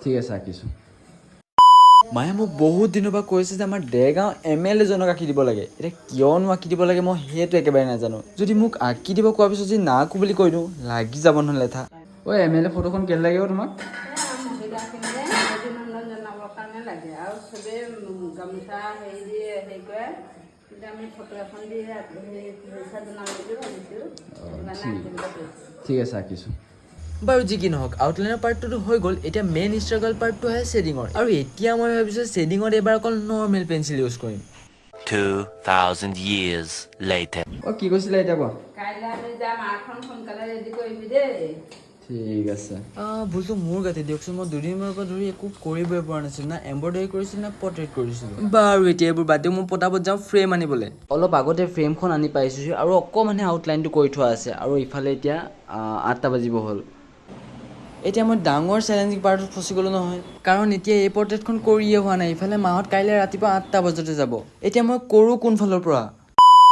ঠিক আছে আঁকিছোঁ। মায়ে মোক বহুত দিনৰ পৰা কৈছে যে আমাৰ দেৰগাঁও MLA জনক আঁকি দিব লাগে। এতিয়া কিয়নো আঁকি দিব লাগে মই সেইটো একেবাৰে নাজানো। যদি মোক আঁকি দিব কোৱাৰ পিছত যদি নাআঁকো বুলি কৈ দিওঁ লাগি যাব নহ'লে লেঠা। ঐ MLA ফটোখন কেলে লাগে তোমাক? ঠিক আছে আঁকিছোঁ। বাৰু যি কি নহওক আউটলাইনৰ পাৰ্টটো হৈ গ'ল। এতিয়া মেইন ষ্ট্ৰাগল পাৰ্টটো হয় শ্বেডিঙৰ। আৰু এতিয়া মই ভাবিছোঁ শ্বেডিঙত এইবাৰ অকল নৰ্মেল পেঞ্চিল ইউজ কৰিম। 2000 years later. অ' কি কৈছিলে এতিয়া কোৱা? কাইলৈ আমি যাম, আৰ্টখন সোনকালে ৰেডি কৰিবি দেই। ঠিক আছে। ভুলটো মোৰ গাতে দিয়কচোন। মই দুদিনমানৰ পৰা ধৰি একো কৰিবই পৰা নাছিলোঁ। না এম্ব্ৰইডাৰী কৰিছিলোঁ না পৰ্ট্ৰেট কৰিছিলোঁ। বাৰু এতিয়া এইবোৰ বাদ দিওঁ, মই পটাপট যাওঁ ফ্ৰেম আনিবলৈ। অলপ আগতে ফ্ৰেমখন আনি পাইছোঁ আৰু অকণমানহে আউটলাইনটো কৰি থোৱা আছে। আৰু ইফালে এতিয়া 8টা বাজিব হ'ল। এতিয়া মই ডাঙৰ চেলেঞ্জিং পাৰ্টত ফচি গ'লোঁ নহয়। কাৰণ এতিয়া এই পৰ্ট্ৰেটখন কৰিয়ে হোৱা নাই। ইফালে মাহঁত কাইলৈ ৰাতিপুৱা 8টা বজাতে যাব। এতিয়া মই কৰোঁ কোনফালৰ পৰা?